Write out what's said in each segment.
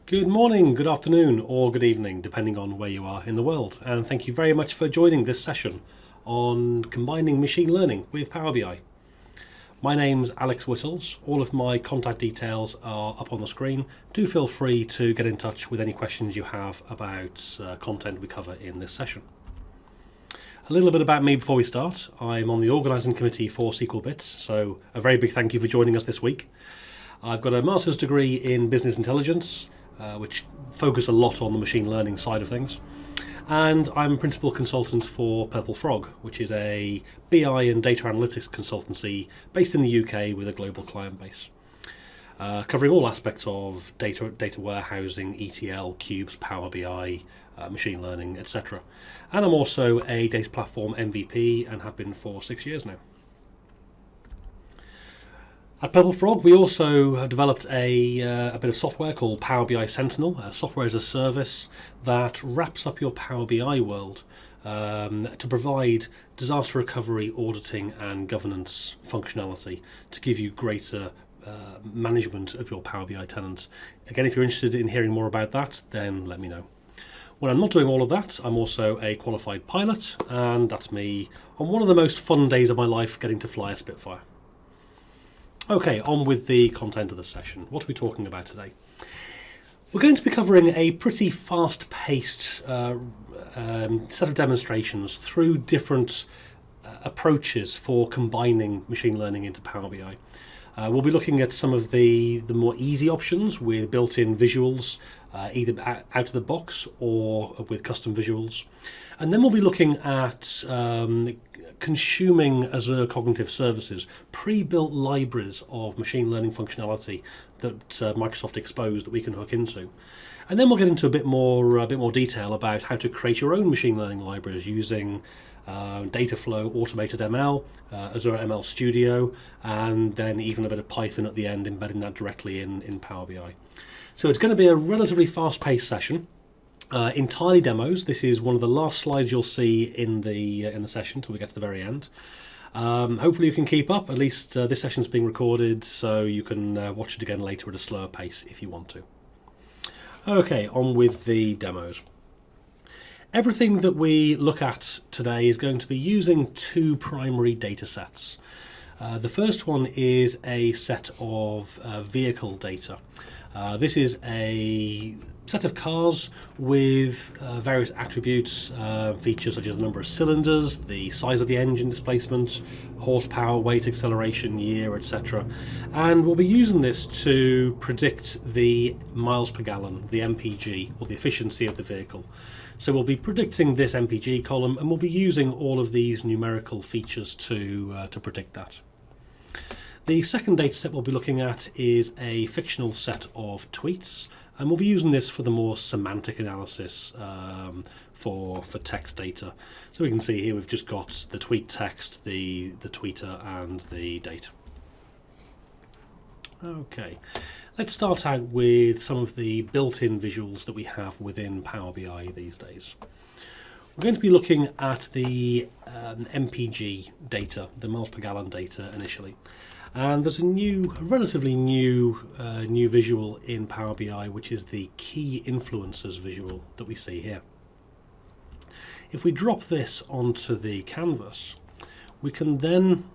Good morning, good afternoon, or good evening, depending on where you are in the world. And thank you very much for joining this session on combining machine learning with Power BI. My name's Alex Whittles. All of my contact details are up on the screen. Do feel free to get in touch with any questions you have about content we cover in this session. A little bit about me before we start. I'm on the organising committee for SQLBits, so a very big thank you for joining us this week. I've got a master's degree in business intelligence, which focus a lot on the machine learning side of things. And I'm principal consultant for Purple Frog, which is a BI and data analytics consultancy based in the UK with a global client base, covering all aspects of data warehousing, ETL, cubes, Power BI, machine learning, etc. And I'm also a data platform MVP and have been for 6 years now. At Purple Frog, we also have developed a bit of software called Power BI Sentinel, a software as a service that wraps up your Power BI world to provide disaster recovery, auditing and governance functionality to give you greater management of your Power BI tenants. Again, if you're interested in hearing more about that, then let me know. When I'm not doing all of that, I'm also a qualified pilot, and that's me on one of the most fun days of my life, getting to fly a Spitfire. Okay, on with the content of the session. What are we talking about today? We're going to be covering a pretty fast-paced set of demonstrations through different approaches for combining machine learning into Power BI. We'll be looking at some of the more easy options with built-in visuals, either out of the box or with custom visuals. And then we'll be looking at consuming Azure Cognitive Services, pre-built libraries of machine learning functionality that Microsoft exposed that we can hook into. And then we'll get into a bit more detail about how to create your own machine learning libraries using Dataflow, Automated ML, Azure ML Studio, and then even a bit of Python at the end, embedding that directly in Power BI. So it's going to be a relatively fast-paced session. Entirely demos. This is one of the last slides you'll see in the session till we get to the very end. Hopefully you can keep up. At least this session's being recorded, so you can watch it again later at a slower pace if you want to. Okay, on with the demos. Everything that we look at today is going to be using two primary data sets. The first one is a set of vehicle data. This is a set of cars with various attributes, features such as the number of cylinders, the size of the engine displacement, horsepower, weight, acceleration, year, etc. And we'll be using this to predict the miles per gallon, the MPG, or the efficiency of the vehicle. So we'll be predicting this MPG column, and we'll be using all of these numerical features to predict that. The second data set we'll be looking at is a fictional set of tweets, and we'll be using this for the more semantic analysis for text data. So we can see here we've just got the tweet text, the tweeter and the date. Okay, let's start out with some of the built-in visuals that we have within Power BI these days. We're going to be looking at the MPG data, the miles per gallon data initially. And there's a relatively new visual in Power BI, which is the key influencers visual that we see here. If we drop this onto the canvas, we can then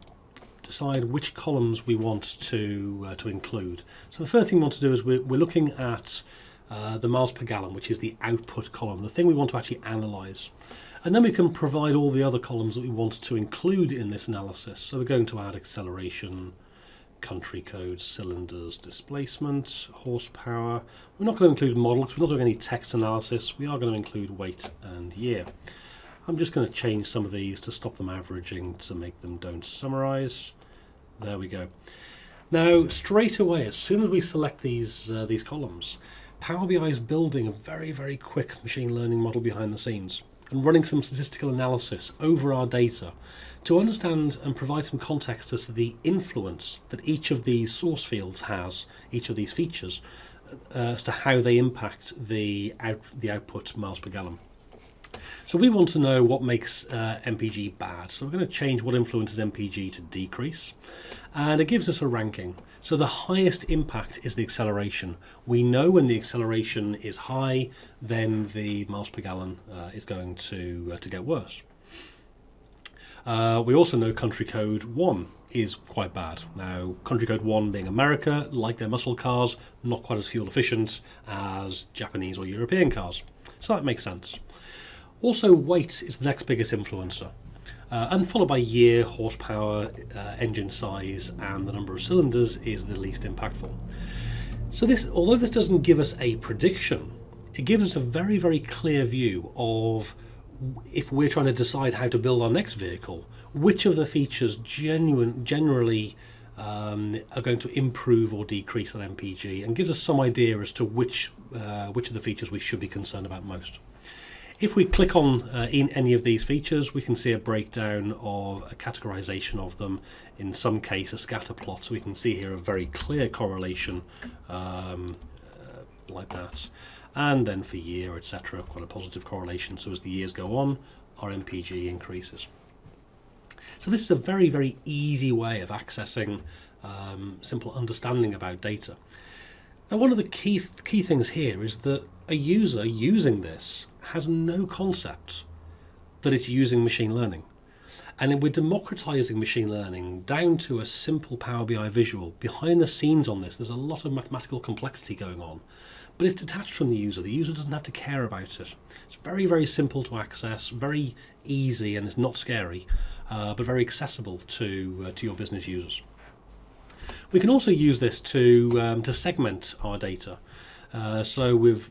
decide which columns we want to include. So the first thing we want to do is we're looking at the miles per gallon, which is the output column, the thing we want to actually analyze. And then we can provide all the other columns that we want to include in this analysis. So we're going to add acceleration, country codes, cylinders, displacement, horsepower. We're not going to include model because we're not doing any text analysis. We are going to include weight and year. I'm just going to change some of these to stop them averaging to make them don't summarize. There we go. Now, straight away, as soon as we select these columns, Power BI is building a very, very quick machine learning model behind the scenes and running some statistical analysis over our data to understand and provide some context as to the influence that each of these source fields has, each of these features, as to how they impact the output miles per gallon. So we want to know what makes MPG bad. So we're going to change what influences MPG to decrease. And it gives us a ranking. So the highest impact is the acceleration. We know when the acceleration is high, then the miles per gallon is going to get worse. We also know country code 1 is quite bad. Now, country code 1 being America, like their muscle cars, not quite as fuel efficient as Japanese or European cars. So that makes sense. Also, weight is the next biggest influencer, and followed by year, horsepower, engine size, and the number of cylinders is the least impactful. So this, although this doesn't give us a prediction, it gives us a very, very clear view of, if we're trying to decide how to build our next vehicle, which of the features generally are going to improve or decrease that MPG, and gives us some idea as to which of the features we should be concerned about most. If we click on in any of these features, we can see a breakdown of a categorization of them, in some case a scatter plot, so we can see here a very clear correlation like that. And then for year, etc., quite a positive correlation, so as the years go on, our MPG increases. So this is a very, very easy way of accessing simple understanding about data. Now, one of the key things here is that a user using this has no concept that it's using machine learning. And we're democratizing machine learning down to a simple Power BI visual. Behind the scenes on this, there's a lot of mathematical complexity going on, but it's detached from the user. The user doesn't have to care about it. It's very, very simple to access, very easy, and it's not scary, but very accessible to your business users. We can also use this to segment our data. So with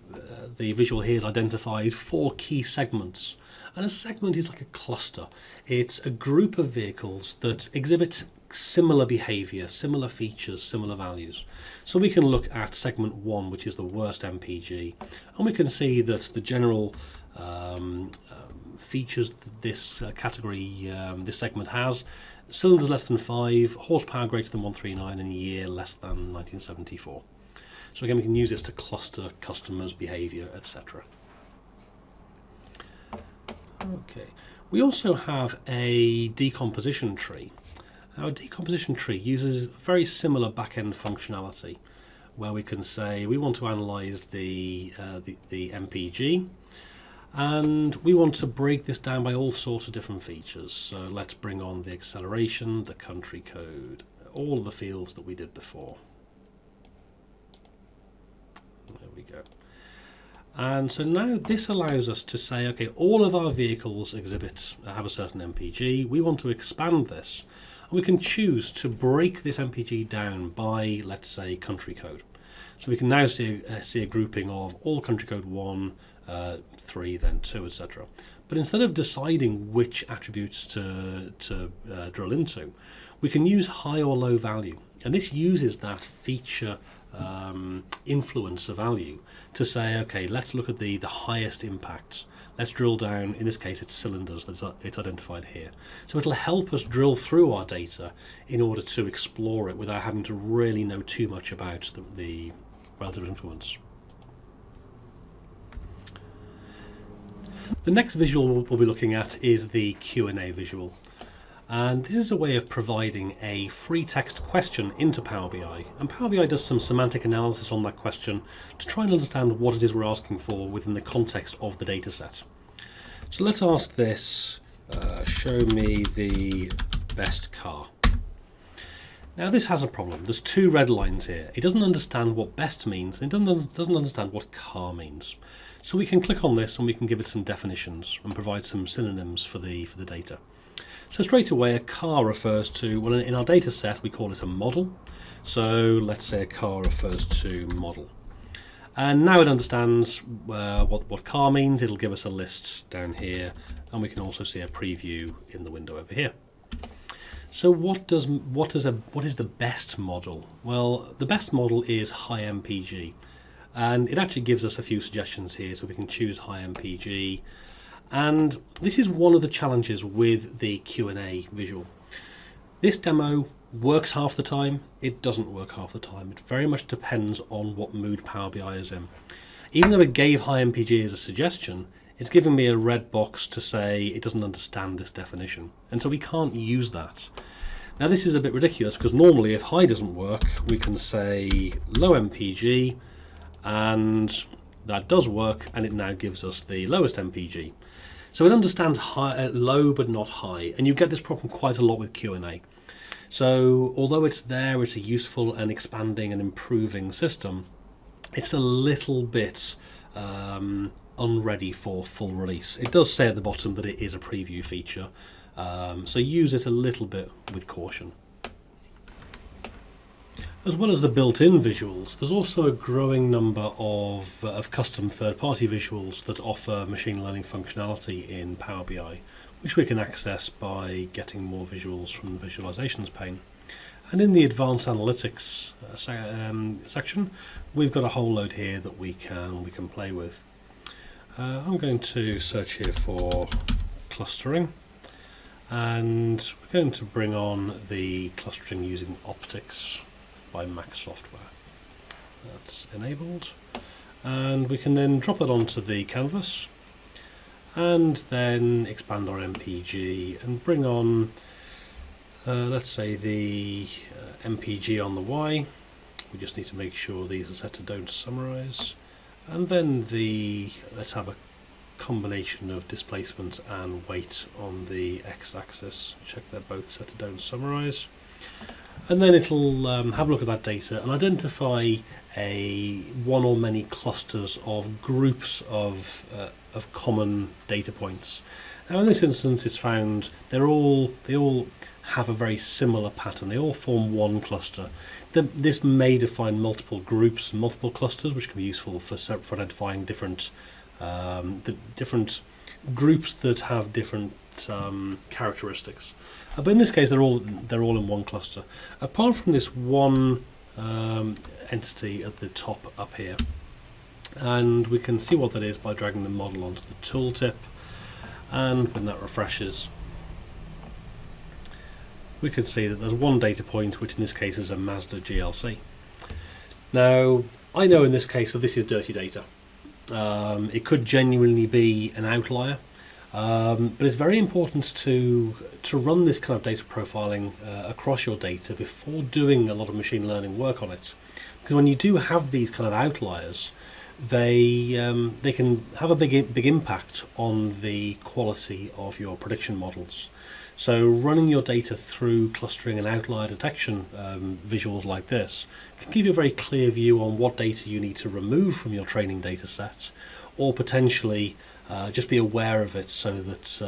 the visual here has identified 4 key segments. And a segment is like a cluster. It's a group of vehicles that exhibit similar behavior, similar features, similar values. So we can look at segment 1, which is the worst MPG, and we can see that the general features that this category, this segment has: cylinders less than 5, horsepower greater than 139, and year less than 1974. So again, we can use this to cluster customers' behavior, etc. Okay. We also have a decomposition tree. Our decomposition tree uses very similar back-end functionality, where we can say we want to analyze the MPG, and we want to break this down by all sorts of different features. So let's bring on the acceleration, the country code, all of the fields that we did before. There we go. And so now this allows us to say, okay, all of our vehicles have a certain MPG. We want to expand this, and we can choose to break this MPG down by, let's say, country code. So we can now see a grouping of all country code 1, 3, then 2, etc. But instead of deciding which attributes to drill into, we can use high or low value, and this uses that feature influencer value to say, okay, let's look at the highest impacts. Let's drill down. In this case, it's cylinders that it's identified here. So it'll help us drill through our data in order to explore it without having to really know too much about the relative influence. The next visual we'll be looking at is the Q&A visual. And this is a way of providing a free text question into Power BI. And Power BI does some semantic analysis on that question to try and understand what it is we're asking for within the context of the data set. So let's ask this, show me the best car. Now this has a problem. There's 2 red lines here. It doesn't understand what best means, and it doesn't understand what car means. So we can click on this and we can give it some definitions and provide some synonyms for the data. So straight away, a car refers to, well, in our data set, we call it a model. So let's say a car refers to model. And now it understands what car means. It'll give us a list down here, and we can also see a preview in the window over here. So what is the best model? Well, the best model is high MPG, and it actually gives us a few suggestions here, so we can choose high MPG. And this is one of the challenges with the Q&A visual. This demo works half the time, it doesn't work half the time. It very much depends on what mood Power BI is in. Even though it gave high MPG as a suggestion, it's giving me a red box to say it doesn't understand this definition, and so we can't use that. Now this is a bit ridiculous because normally if high doesn't work, we can say low MPG, and that does work, and it now gives us the lowest MPG. So it understands high, low but not high, and you get this problem quite a lot with Q&A. So although it's there, it's a useful and expanding and improving system, it's a little bit unready for full release. It does say at the bottom that it is a preview feature, so use it a little bit with caution. As well as the built-in visuals, there's also a growing number of custom third-party visuals that offer machine learning functionality in Power BI, which we can access by getting more visuals from the visualizations pane. And in the advanced analytics section, we've got a whole load here that we can play with. I'm going to search here for clustering, and we're going to bring on the clustering using optics by Mac Software. That's enabled, and we can then drop that onto the canvas and then expand our MPG and bring on let's say the MPG on the Y. We just need to make sure these are set to don't summarize, and then let's have a combination of displacement and weight on the x-axis. Check they're both set to don't summarize. And then it'll have a look at that data and identify one or many clusters of groups of common data points. Now in this instance, it's found they all have a very similar pattern. They all form one cluster. This may define multiple groups and multiple clusters, which can be useful for identifying different groups that have different characteristics. But in this case, they're all in one cluster. Apart from this one entity at the top up here, and we can see what that is by dragging the model onto the tooltip. And when that refreshes, we can see that there's one data point, which in this case is a Mazda GLC. Now, I know in this case that this is dirty data. It could genuinely be an outlier, but it's very important to run this kind of data profiling across your data before doing a lot of machine learning work on it. Because when you do have these kind of outliers, they can have a big impact on the quality of your prediction models. So running your data through clustering and outlier detection visuals like this can give you a very clear view on what data you need to remove from your training data set, or potentially just be aware of it so that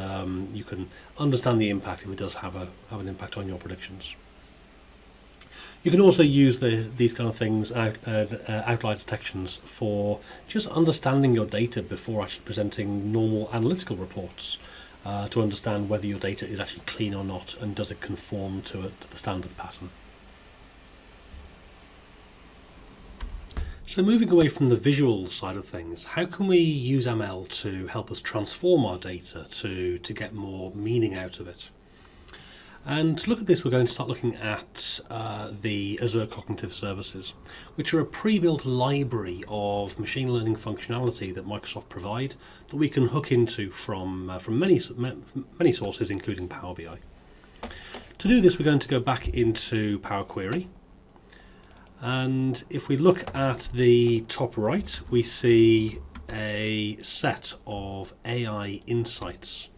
you can understand the impact if it does have an impact on your predictions. You can also use these kind of things, outlier detections, for just understanding your data before actually presenting normal analytical reports, to understand whether your data is actually clean or not, and does it conform to the standard pattern. So moving away from the visual side of things, how can we use ML to help us transform our data to get more meaning out of it? And to look at this, we're going to start looking at the Azure Cognitive Services, which are a pre-built library of machine learning functionality that Microsoft provide that we can hook into from many sources, including Power BI. To do this, we're going to go back into Power Query. And if we look at the top right, we see a set of AI insights.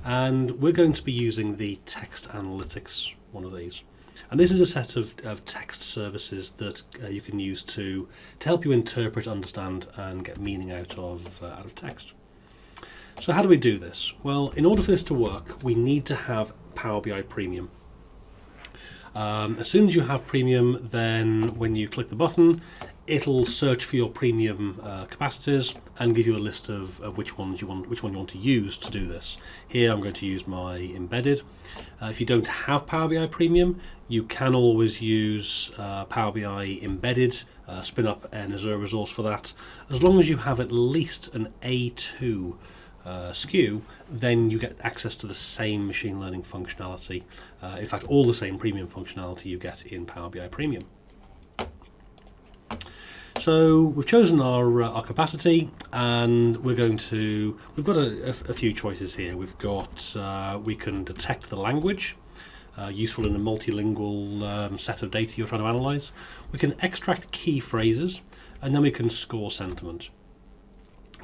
And we're going to be using the text analytics, one of these. And this is a set of text services that you can use to help you interpret, understand, and get meaning out of text. So how do we do this? Well, in order for this to work, we need to have Power BI Premium. As soon as you have Premium, then when you click the button, it'll search for your Premium capacities and give you a list of which one you want to use to do this. Here I'm going to use my embedded. If you don't have Power BI Premium, you can always use Power BI Embedded, spin up an Azure resource for that. As long as you have at least an A2 SKU, then you get access to the same machine learning functionality. In fact, all the same premium functionality you get in Power BI Premium. So we've chosen our capacity, and we've got a few choices here. We've got, we can detect the language, useful in a multilingual set of data you're trying to analyze. We can extract key phrases, and then we can score sentiment.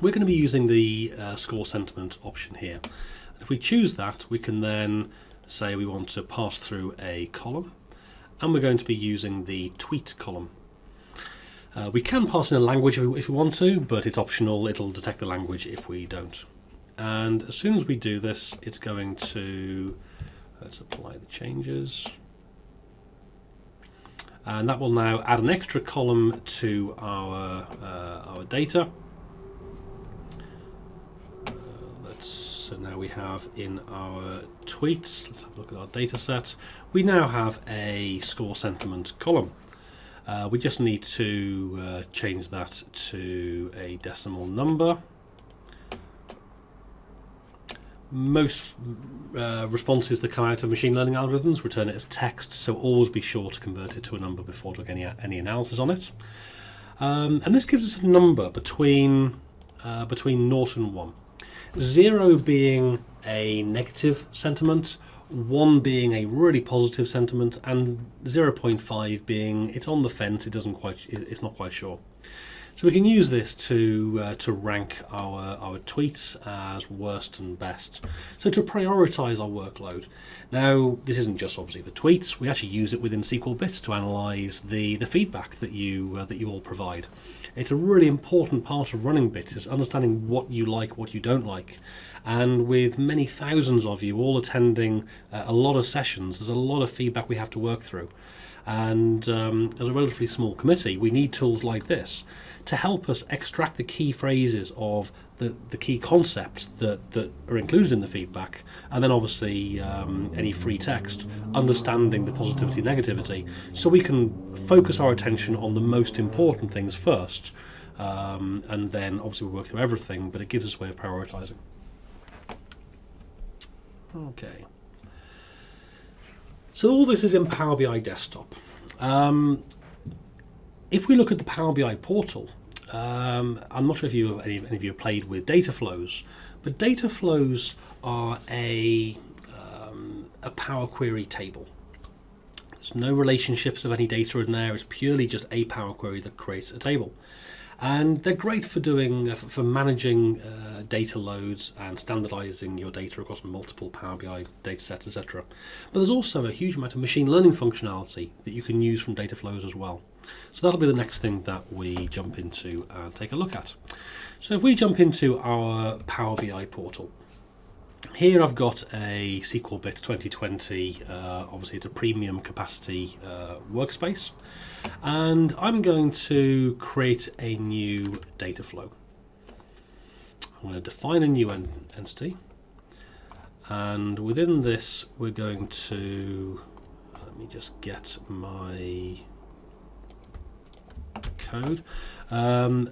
We're going to be using the score sentiment option here. If we choose that, we can then say we want to pass through a column, and we're going to be using the tweet column. We can pass in a language if we want to, but it's optional. It'll detect the language if we don't. And as soon as we do this, it's going to, let's apply the changes. And that will now add an extra column to our data. So now we have in our tweets, let's have a look at our data set, we now have a score sentiment column. We just need to change that to a decimal number. Most responses that come out of machine learning algorithms return it as text, so always be sure to convert it to a number before doing any analysis on it. And this gives us a number between 0 and 1. 0 being a negative sentiment, 1 being a really positive sentiment, and 0.5 being it's on the fence, it's not quite sure. So we can use this to rank our tweets as worst and best. So to prioritize our workload. Now, this isn't just obviously the tweets. We actually use it within SQLBits to analyze the feedback that you all provide. It's a really important part of running bits, is understanding what you like, what you don't like. And with many thousands of you all attending a lot of sessions, there's a lot of feedback we have to work through. And as a relatively small committee, we need tools like this to help us extract the key phrases of the key concepts that are included in the feedback, and then obviously any free text, understanding the positivity, negativity, so we can focus our attention on the most important things first, and then obviously we work through everything, but it gives us a way of prioritizing. Okay. So all this is in Power BI Desktop. If we look at the Power BI portal, I'm not sure if any of you have played with data flows, but data flows are a Power Query table. There's no relationships of any data in there. It's purely just a Power Query that creates a table. And they're great for for managing data loads and standardizing your data across multiple Power BI data sets, etc. But there's also a huge amount of machine learning functionality that you can use from data flows as well. So that'll be the next thing that we jump into and take a look at. So if we jump into our Power BI portal, here I've got a SQLBits 2020, obviously it's a premium capacity workspace, and I'm going to create a new data flow. I'm going to define a new entity, and within this we're going to, let me just get my code.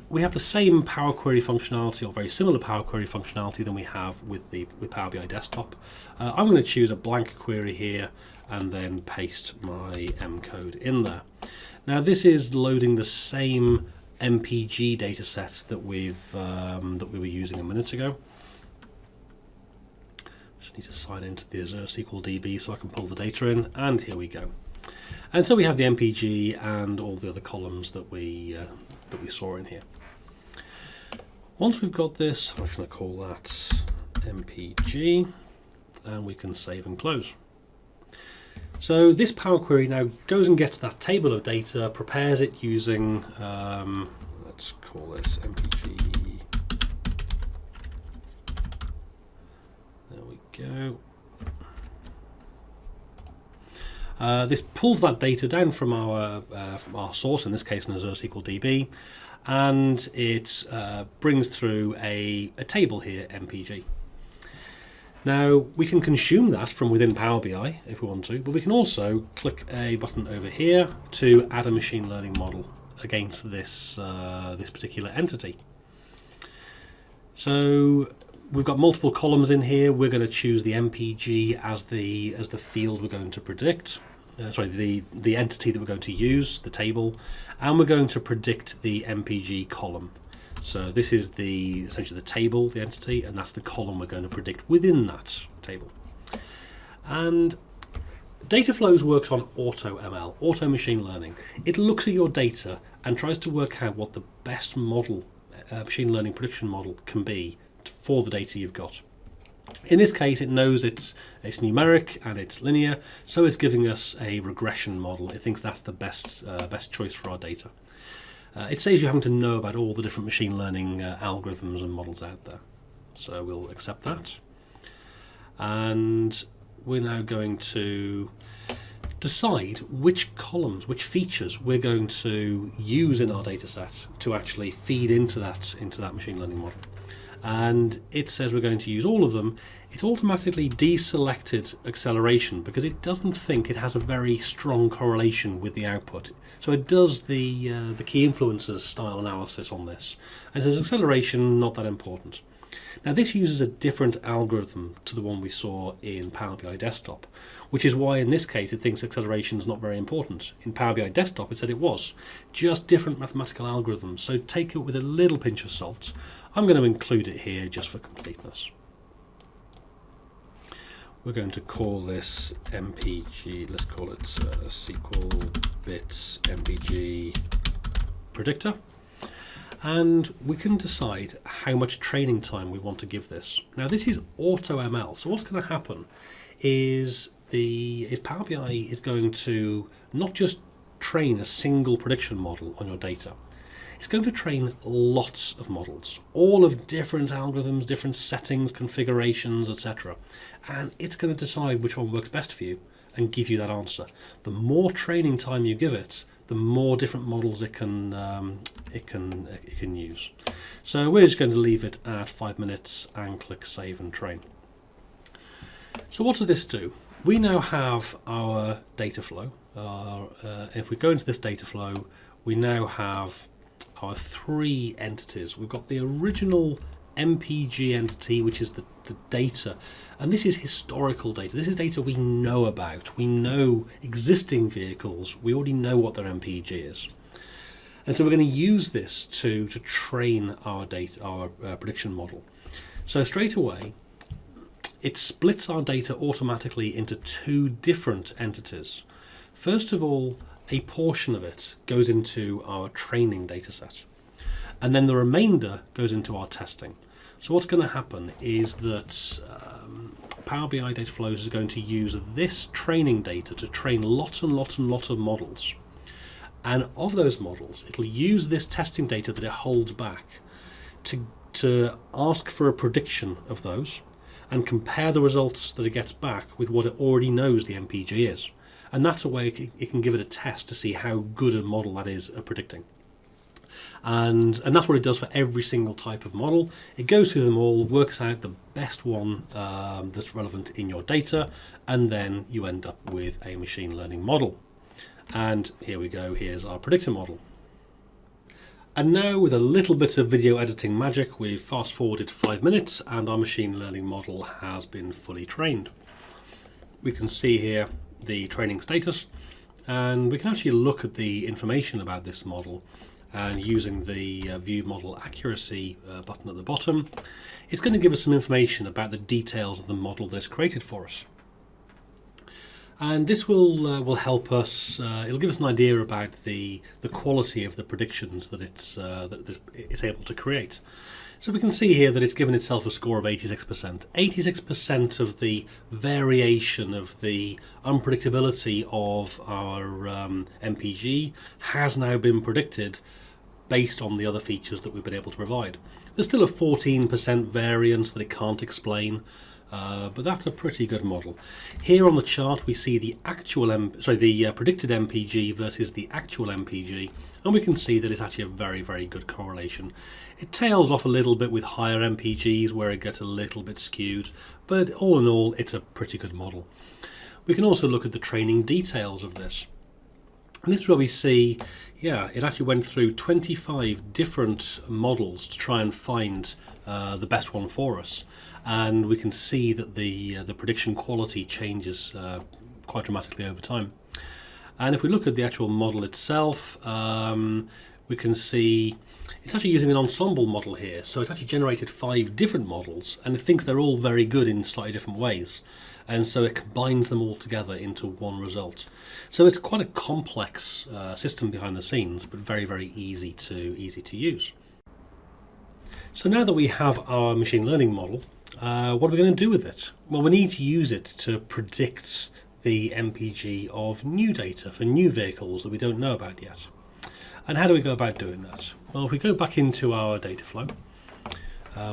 We have the same Power Query functionality, or very similar Power Query functionality than we have with Power BI Desktop. I'm going to choose a blank query here and then paste my M code in there. Now this is loading the same MPG data set that we were using a minute ago. Just need to sign into the Azure SQLDB so I can pull the data in, and here we go. And so we have the MPG and all the other columns that we saw in here. Once we've got this, I'm just going to call that MPG, and we can save and close. So this Power Query now goes and gets that table of data, prepares it using, let's call this MPG. There we go. This pulls that data down from our source, in this case an Azure SQLDB, and it brings through a table here, MPG. Now we can consume that from within Power BI if we want to, but we can also click a button over here to add a machine learning model against this this particular entity. So we've got multiple columns in here. We're going to choose the MPG as the field we're going to predict. the entity that we're going to use, the table, and we're going to predict the MPG column. So this is essentially the table, the entity, and that's the column we're going to predict within that table. And data flows works on AutoML, auto machine learning. It looks at your data and tries to work out what the best model, machine learning prediction model can be for the data you've got. In this case, it knows it's numeric and it's linear, so it's giving us a regression model. It thinks that's the best choice for our data. It saves you having to know about all the different machine learning algorithms and models out there. So we'll accept that. And we're now going to decide which columns, which features we're going to use in our data set to actually feed into that machine learning model. And it says we're going to use all of them. It's automatically deselected acceleration because it doesn't think it has a very strong correlation with the output. So it does the key influences style analysis on this. And says acceleration, not that important. Now this uses a different algorithm to the one we saw in Power BI Desktop, which is why in this case it thinks acceleration is not very important. In Power BI Desktop it said it was, just different mathematical algorithms, so take it with a little pinch of salt. I'm going to include it here just for completeness. We're going to call this MPG, let's call it SQLBits MPG predictor. And we can decide how much training time we want to give this. Now this is AutoML, so what's going to happen is Power BI is going to not just train a single prediction model on your data. It's going to train lots of models, all of different algorithms, different settings, configurations, etc. And it's going to decide which one works best for you and give you that answer. The more training time you give it, the more different models it can use. So we're just going to leave it at 5 minutes and click Save and Train. So what does this do? We now have our data flow. If we go into this data flow, we now have our 3 entities. We've got the original MPG entity, which is the data, and this is historical data. This is data we know about. We know existing vehicles. We already know what their MPG is, and so we're going to use this to train our data, our prediction model. So straight away, it splits our data automatically into 2 different entities. First of all, a portion of it goes into our training data set, and then the remainder goes into our testing. So what's going to happen is that Power BI Data Flows is going to use this training data to train lots and lots and lots of models. And of those models, it'll use this testing data that it holds back to ask for a prediction of those and compare the results that it gets back with what it already knows the MPG is. And that's a way it can give it a test to see how good a model that is at predicting. And that's what it does for every single type of model. It goes through them all, works out the best one that's relevant in your data, and then you end up with a machine learning model. And here we go, here's our predictor model. And now with a little bit of video editing magic, we've fast forwarded 5 minutes and our machine learning model has been fully trained. We can see here the training status, and we can actually look at the information about this model. And using the View Model Accuracy button at the bottom, it's going to give us some information about the details of the model that it's created for us. And this will help us. It'll give us an idea about the quality of the predictions that it's able to create. So we can see here that it's given itself a score of 86%. 86% of the variation of the unpredictability of our MPG has now been predicted based on the other features that we've been able to provide. There's still a 14% variance that it can't explain, but that's a pretty good model. Here on the chart we see the actual predicted MPG versus the actual MPG, and we can see that it's actually a very, very good correlation. It tails off a little bit with higher MPGs where it gets a little bit skewed, but all in all it's a pretty good model. We can also look at the training details of this. And this is where we see, it actually went through 25 different models to try and find the best one for us. And we can see that the prediction quality changes quite dramatically over time. And if we look at the actual model itself, we can see it's actually using an ensemble model here. So it's actually generated 5 different models, and it thinks they're all very good in slightly different ways. And so it combines them all together into one result. So it's quite a complex system behind the scenes, but very, very easy to use. So now that we have our machine learning model, what are we going to do with it? Well, we need to use it to predict the MPG of new data for new vehicles that we don't know about yet. And how do we go about doing that? Well, if we go back into our data flow,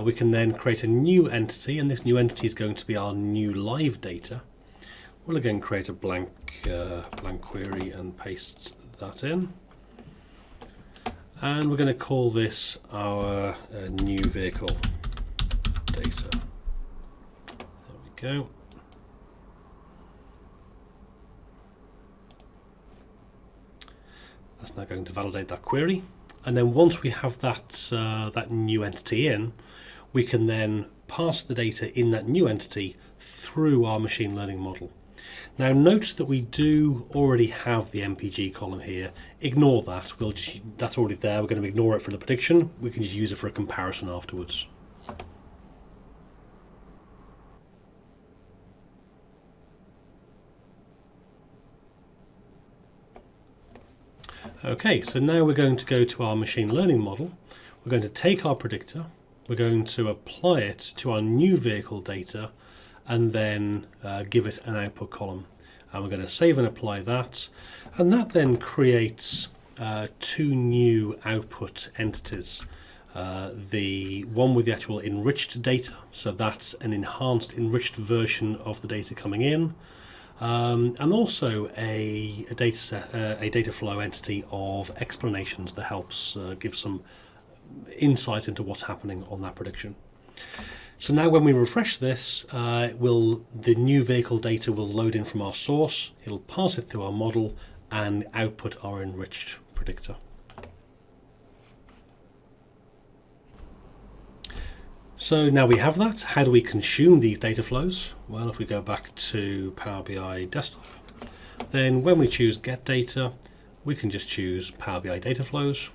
we can then create a new entity, and this new entity is going to be our new live data. We'll again create a blank query and paste that in. And we're going to call this our new vehicle data. There we go. That's now going to validate that query. And then once we have that, that new entity in, we can then pass the data in that new entity through our machine learning model. Now note that we do already have the MPG column here. Ignore that. That's already there. We're going to ignore it for the prediction. We can just use it for a comparison afterwards. Okay, so now we're going to go to our machine learning model. We're going to take our predictor, we're going to apply it to our new vehicle data, and then give it an output column. And we're going to save and apply that. And that then creates 2 new output entities. The one with the actual enriched data, so that's an enhanced, enriched version of the data coming in. And also a data flow entity of explanations that helps give some insight into what's happening on that prediction. So now when we refresh this, the new vehicle data will load in from our source, it'll pass it through our model and output our enriched predictor. So now we have that, how do we consume these data flows? Well, if we go back to Power BI Desktop, then when we choose Get Data, we can just choose Power BI Data Flows.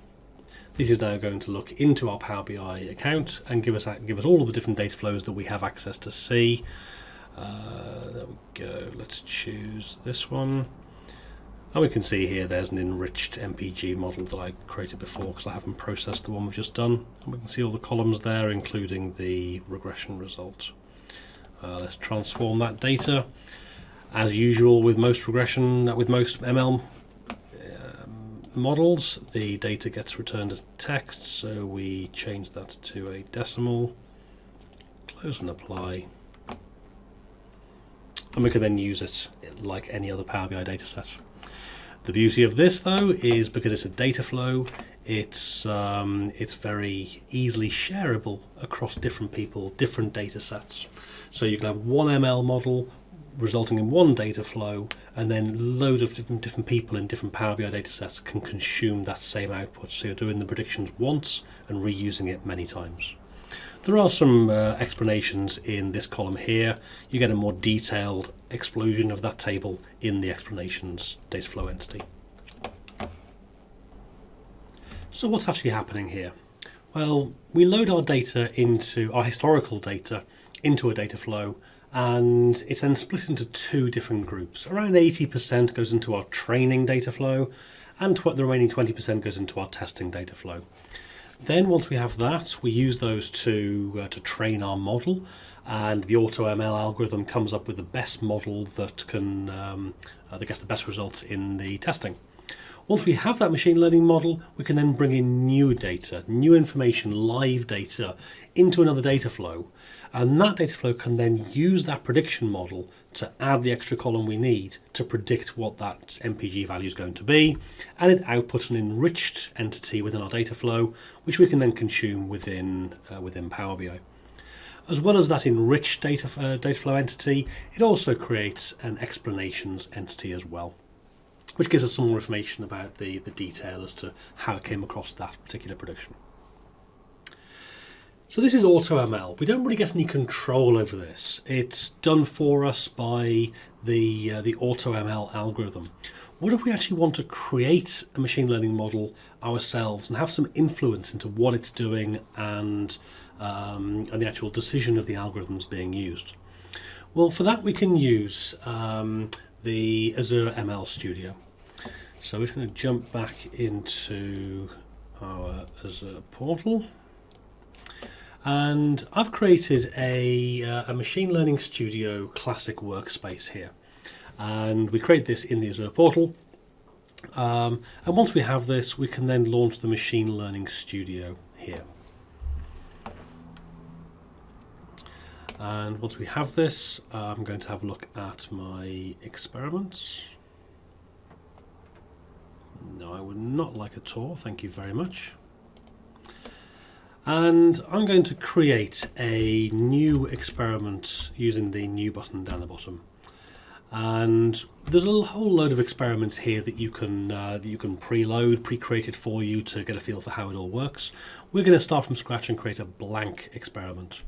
This is now going to look into our Power BI account and give us all of the different data flows that we have access to see. There we go, let's choose this one. And we can see here there's an enriched MPG model that I created before because I haven't processed the one we've just done. And we can see all the columns there, including the regression result. Let's transform that data. As usual with most regression, with most ML models, the data gets returned as text, so we change that to a decimal, close and apply. And we can then use it like any other Power BI dataset. The beauty of this, though, is because it's a data flow, it's very easily shareable across different people, different data sets. So you can have one ML model resulting in one data flow, and then loads of different people in different Power BI data sets can consume that same output. So you're doing the predictions once and reusing it many times. There are some explanations in this column here. You get a more detailed explosion of that table in the explanations data flow entity. So what's actually happening here? Well, we load our data into our historical data into a data flow, and it's then split into 2 different groups. Around 80% goes into our training data flow, and the remaining 20% goes into our testing data flow. Then once we have that, we use those to train our model, and the AutoML algorithm comes up with the best model that can that gets the best results in the testing. Once we have that machine learning model, we can then bring in new data, new information, live data into another data flow, and that data flow can then use that prediction model to add the extra column we need to predict what that MPG value is going to be, and it outputs an enriched entity within our data flow, which we can then consume within Power BI. As well as that enriched data flow entity, it also creates an explanations entity as well, which gives us some more information about the detail as to how it came across that particular prediction. So this is AutoML. We don't really get any control over this. It's done for us by the AutoML algorithm. what if we actually want to create a machine learning model ourselves and have some influence into what it's doing and the actual decision of the algorithms being used? Well, for that we can use the Azure ML Studio. So we're just going to jump back into our Azure portal. And I've created a Machine Learning Studio Classic workspace here. And we create this in the Azure portal. And once we have this, we can then launch the Machine Learning Studio here. And once we have this, I'm going to have a look at my experiments. No, I would not like a tour, thank you very much. And I'm going to create a new experiment using the new button down the bottom. And there's a whole load of experiments here that you can preload, pre-created for you to get a feel for how it all works. We're going to start from scratch and create a blank experiment.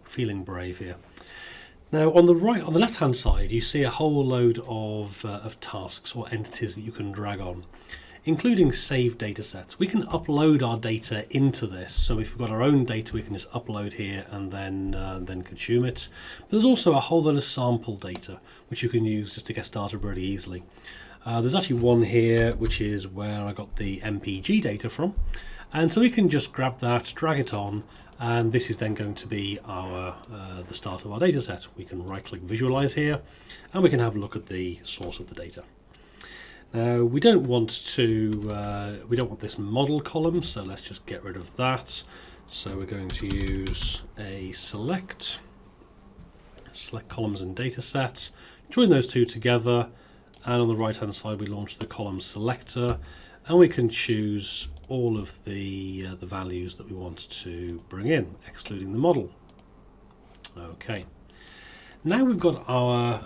Feeling brave here. Now on the left-hand side, you see a whole load of tasks or entities that you can drag on, including save data sets. We can upload our data into this. So if we've got our own data, we can just upload here and then consume it. But there's also a whole lot of sample data which you can use just to get started really easily. There's actually one here which is where I got the MPG data from, and so we can just grab that, drag it on, and this is then going to be our the start of our data set. We can right-click Visualize here, and we can have a look at the source of the data. Now we don't want this model column, so let's just get rid of that. So we're going to use a select columns and data sets, join those two together, and on the right hand side we launch the column selector, and we can choose all of the values that we want to bring in, excluding the model. Okay. Now we've got our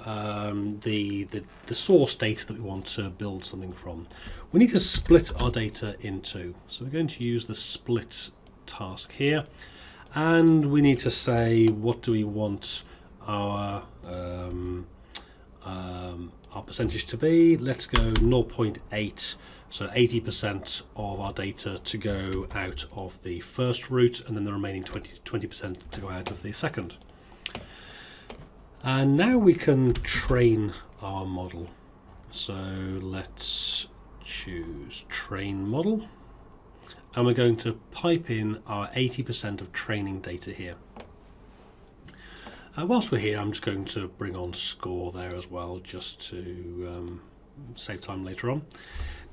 the source data that we want to build something from. We need to split our data in two. So we're going to use the split task here, and we need to say what do we want our percentage to be. Let's go 0.8. So 80% of our data to go out of the first route, and then the remaining 20% to go out of the second. And now we can train our model. So let's choose train model, and we're going to pipe in our 80% of training data here. Whilst we're here, I'm just going to bring on score there as well, just to save time later on.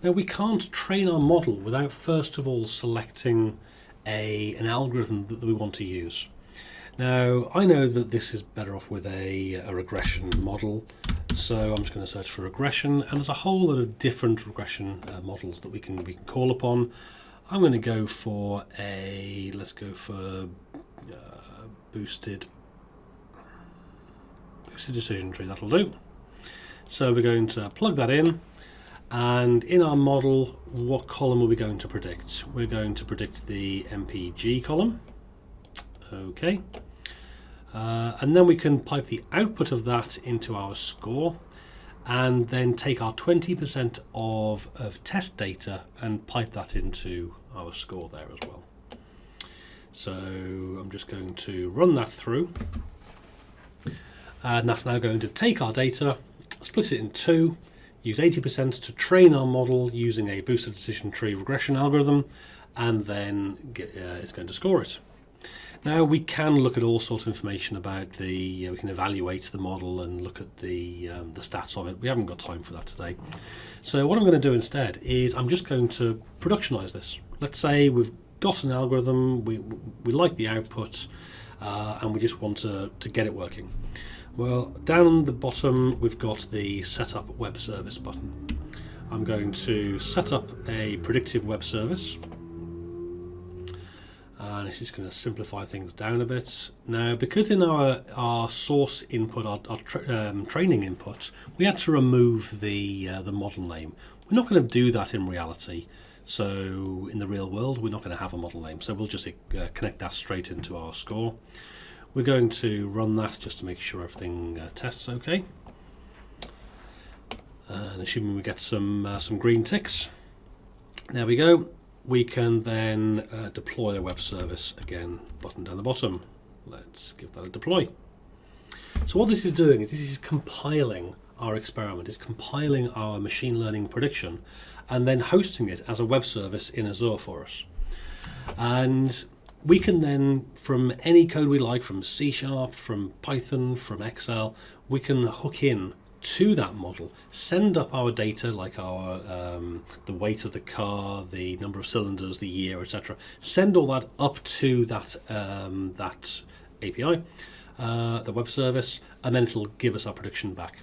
Now we can't train our model without first of all selecting an algorithm that we want to use. Now I know that this is better off with a regression model, so I'm just going to search for regression, and there's a whole lot of different regression models that we can call upon. I'm going to go for let's go for boosted decision tree. That'll do. So we're going to plug that in. And in our model, what column are we going to predict? We're going to predict the MPG column. Okay. And then we can pipe the output of that into our score, and then take our 20% of test data and pipe that into our score there as well. So I'm just going to run that through. And that's now going to take our data, split it in two, use 80% to train our model using a boosted decision tree regression algorithm, and then it's going to score it. Now we can look at all sorts of information about we can evaluate the model and look at the stats of it. We haven't got time for that today. So what I'm going to do instead is I'm just going to productionize this. Let's say we've got an algorithm, we like the output, and we just want to get it working. Well, down the bottom we've got the Setup Web Service button. I'm going to set up a predictive web service, and it's just going to simplify things down a bit. Now, because in our source input, our training input, we had to remove the model name. We're not going to do that in reality. So in the real world, we're not going to have a model name. So we'll just connect that straight into our score. We're going to run that just to make sure everything tests okay. And assuming we get some green ticks, there we go. We can then deploy a web service. Again, button down the bottom. Let's give that a deploy. So what this is doing is this is compiling our experiment. It's compiling our machine learning prediction and then hosting it as a web service in Azure for us. And we can then, from any code we like, from C#, from Python, from Excel, we can hook in to that model, send up our data like our the weight of the car, the number of cylinders, the year, etc. Send all that up to that that API, the web service, and then it'll give us our prediction back.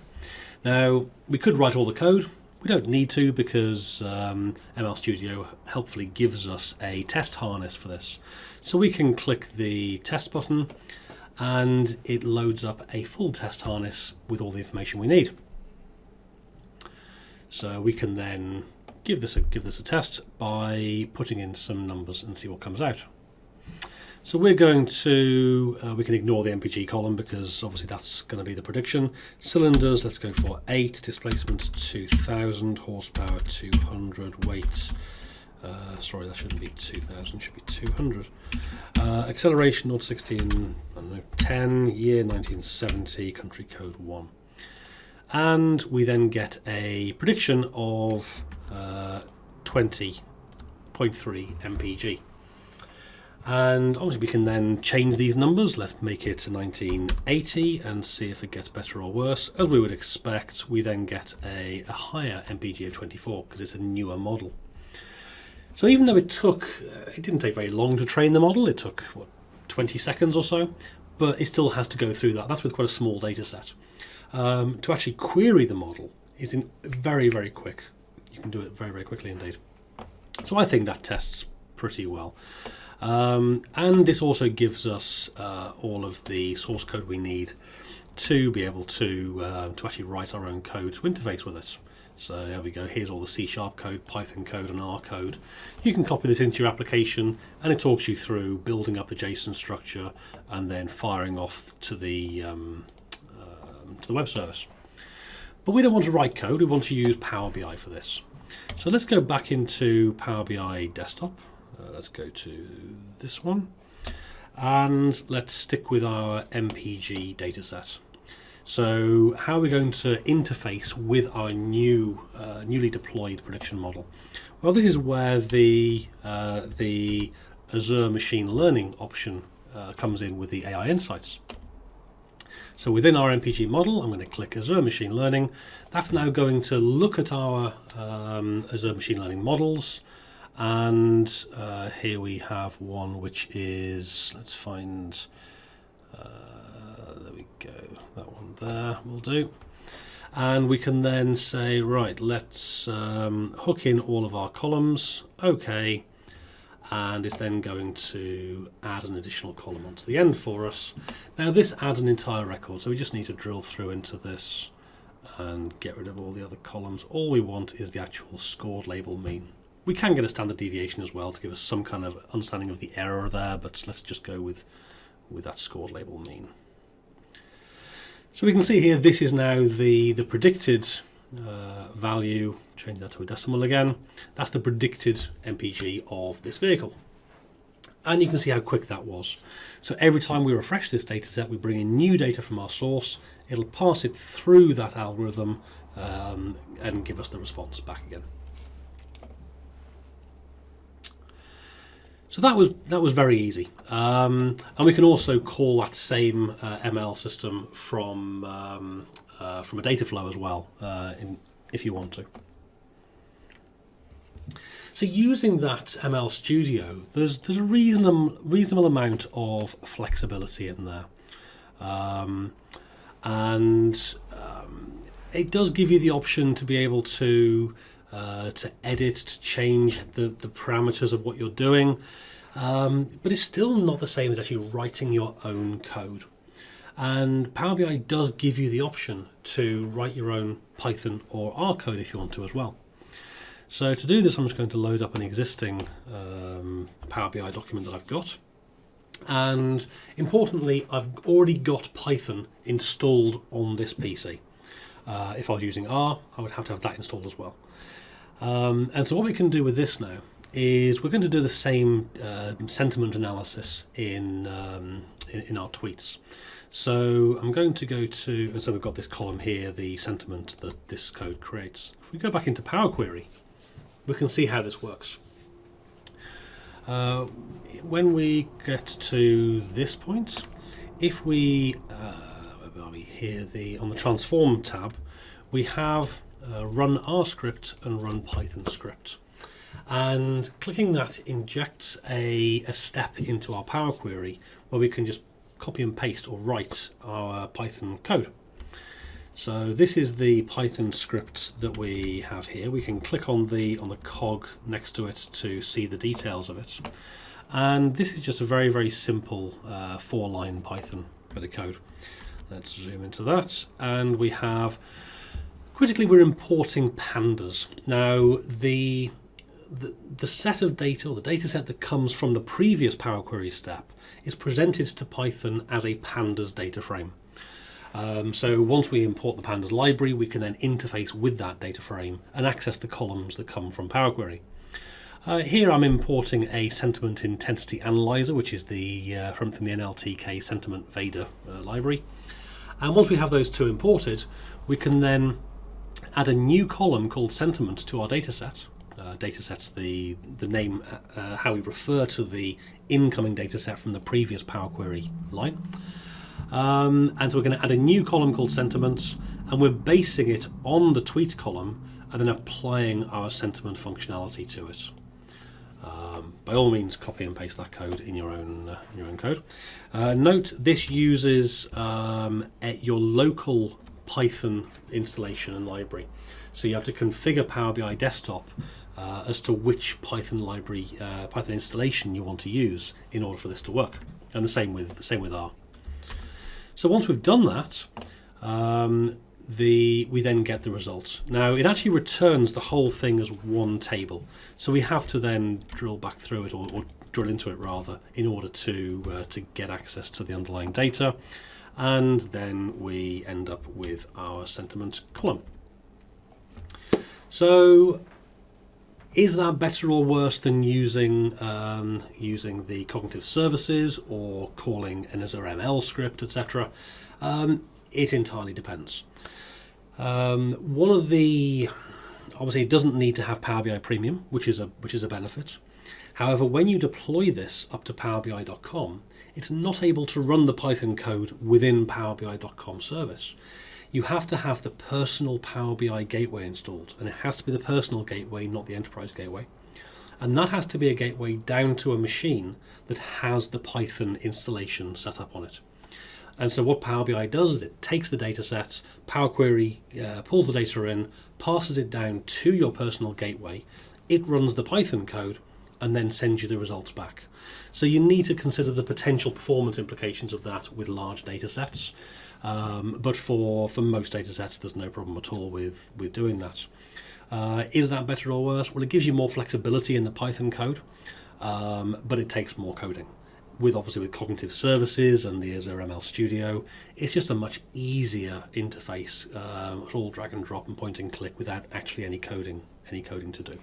Now we could write all the code. We don't need to because ML Studio helpfully gives us a test harness for this. So we can click the test button and it loads up a full test harness with all the information we need. So we can then give this a test by putting in some numbers and see what comes out. So we're going to, we can ignore the MPG column because obviously that's going to be the prediction. Cylinders, let's go for 8, displacement 2000, horsepower 200, weight, sorry, that shouldn't be 2000, should be 200. Acceleration 0 to 16, I don't know, 10, year 1970, country code 1. And we then get a prediction of 20.3 MPG. And obviously we can then change these numbers. Let's make it 1980 and see if it gets better or worse. As we would expect, we then get a higher MPG of 24 because it's a newer model. So even though it didn't take very long to train the model, it took, what, 20 seconds or so, but it still has to go through that. That's with quite a small data set. To actually query the model is very, very quick. You can do it very, very quickly indeed. So I think that tests pretty well. And this also gives us all of the source code we need to be able to actually write our own code to interface with this. So there we go, here's all the C# code, Python code and R code. You can copy this into your application and it talks you through building up the JSON structure and then firing off to the web service. But we don't want to write code, we want to use Power BI for this. So let's go back into Power BI desktop. Let's go to this one and let's stick with our MPG dataset. So how are we going to interface with our newly deployed prediction model? Well, this is where the Azure machine learning option comes in with the AI insights. So within our MPG model, I'm going to click Azure Machine Learning. That's now going to look at our Azure Machine Learning models. And here we have one which is, let's find, there we go, that one there will do. And we can then say, right, let's hook in all of our columns, okay. And it's then going to add an additional column onto the end for us. Now this adds an entire record, so we just need to drill through into this and get rid of all the other columns. All we want is the actual scored label mean. We can get a standard deviation as well to give us some kind of understanding of the error there, but let's just go with that scored label mean. So we can see here, this is now the predicted value. Change that to a decimal again. That's the predicted MPG of this vehicle. And you can see how quick that was. So every time we refresh this data set, we bring in new data from our source, it'll pass it through that algorithm and give us the response back again. So that was very easy. And we can also call that same ML system from a data flow as well, if you want to. So using that ML Studio, there's a reasonable amount of flexibility in there, and it does give you the option to be able to edit, to change the parameters of what you're doing, but it's still not the same as actually writing your own code. And Power BI does give you the option to write your own Python or R code if you want to as well. So to do this, I'm just going to load up an existing Power BI document that I've got. And importantly, I've already got Python installed on this PC. If I was using R, I would have to have that installed as well. And so what we can do with this now is we're going to do the same sentiment analysis in our tweets. So I'm going to go to, and so we've got this column here, the sentiment that this code creates. If we go back into Power Query, we can see how this works. When we get to this point, if we, where are we here, on the Transform tab, we have Run R script and Run Python script. And clicking that injects a step into our Power Query where we can just copy and paste or write our Python code. So this is the Python script that we have here. We can click on the cog next to it to see the details of it. And this is just a very, very simple 4-line Python bit of code. Let's zoom into that. And we have, critically, we're importing pandas. Now, the set of data, or the data set that comes from the previous Power Query step, is presented to Python as a pandas data frame. So once we import the pandas library, we can then interface with that data frame and access the columns that come from Power Query. Here I'm importing a sentiment intensity analyzer, which is the from the NLTK sentiment Vader library. And once we have those two imported, we can then add a new column called sentiment to our data set. Data set's the name, how we refer to the incoming data set from the previous Power Query line. And so we're going to add a new column called sentiments, and we're basing it on the tweet column and then applying our sentiment functionality to it. By all means, copy and paste that code in your own code. Note this uses your local Python installation and library. So you have to configure Power BI Desktop as to which Python library, Python installation you want to use in order for this to work. And the same with R. So once we've done that, we then get the results. Now it actually returns the whole thing as one table. So we have to then drill back through it, or drill into it rather, in order to get access to the underlying data. And then we end up with our sentiment column. So is that better or worse than using the cognitive services or calling an Azure ML script, etc.? It entirely depends. Obviously it doesn't need to have Power BI Premium, which is a benefit. However, when you deploy this up to PowerBI.com, it's not able to run the Python code within PowerBI.com service. You have to have the personal Power BI gateway installed, and it has to be the personal gateway, not the enterprise gateway. And that has to be a gateway down to a machine that has the Python installation set up on it. And so what Power BI does is it takes the data sets, Power Query pulls the data in, passes it down to your personal gateway, it runs the Python code, and then sends you the results back. So you need to consider the potential performance implications of that with large data sets. But for most data sets, there's no problem at all with doing that. Is that better or worse? Well, it gives you more flexibility in the Python code, but it takes more coding. Obviously with cognitive services and the Azure ML Studio, it's just a much easier interface. It's all drag and drop and point and click without actually any coding to do.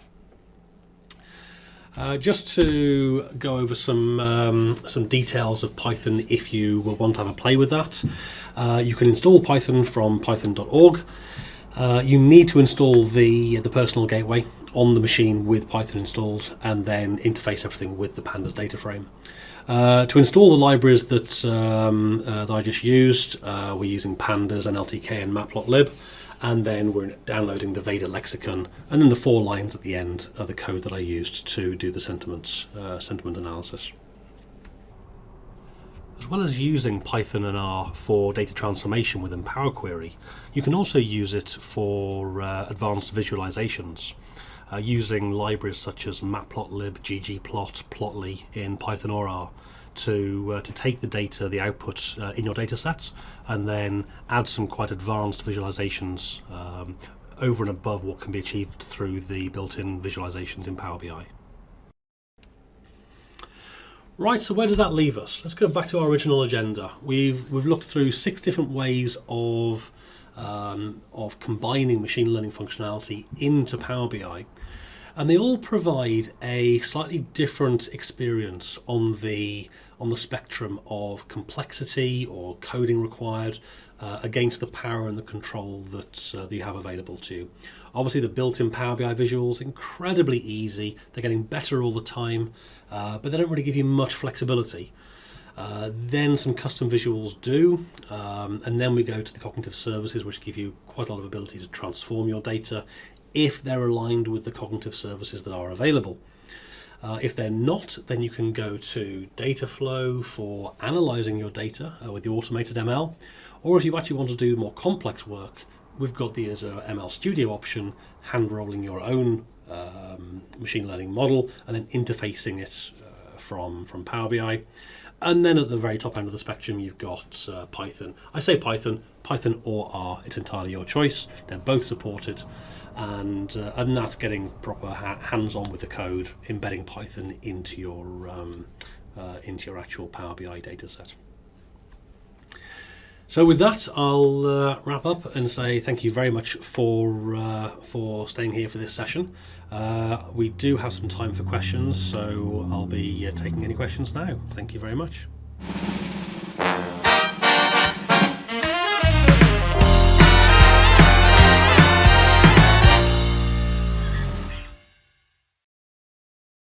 Just to go over some details of Python if you will want to have a play with that. You can install Python from python.org. You need to install the personal gateway on the machine with Python installed and then interface everything with the pandas data frame. To install the libraries that I just used, we're using pandas, NLTK and matplotlib. And then we're downloading the Vader lexicon, and then the 4 lines at the end are the code that I used to do the sentiment analysis. As well as using Python and R for data transformation within Power Query, you can also use it for advanced visualizations, using libraries such as matplotlib, ggplot, plotly in Python or R to take the data, the output in your data sets, and then add some quite advanced visualizations over and above what can be achieved through the built-in visualizations in Power BI. Right, so where does that leave us? Let's go back to our original agenda. We've looked through 6 different ways of of combining machine learning functionality into Power BI, and they all provide a slightly different experience on the spectrum of complexity or coding required against the power and the control that you have available to you. Obviously, the built-in Power BI visuals, incredibly easy. They're getting better all the time, but they don't really give you much flexibility. Then some custom visuals do, and then we go to the cognitive services, which give you quite a lot of ability to transform your data if they're aligned with the cognitive services that are available. If they're not, then you can go to data flow for analyzing your data with the automated ML, or if you actually want to do more complex work, we've got the Azure ML Studio option, hand-rolling your own machine learning model and then interfacing it from Power BI. And then at the very top end of the spectrum, you've got Python. I say Python or R, it's entirely your choice. They're both supported, and that's getting proper hands-on with the code, embedding Python into your actual Power BI data set. So with that, I'll wrap up and say thank you very much for staying here for this session. We do have some time for questions, so I'll be taking any questions now. Thank you very much.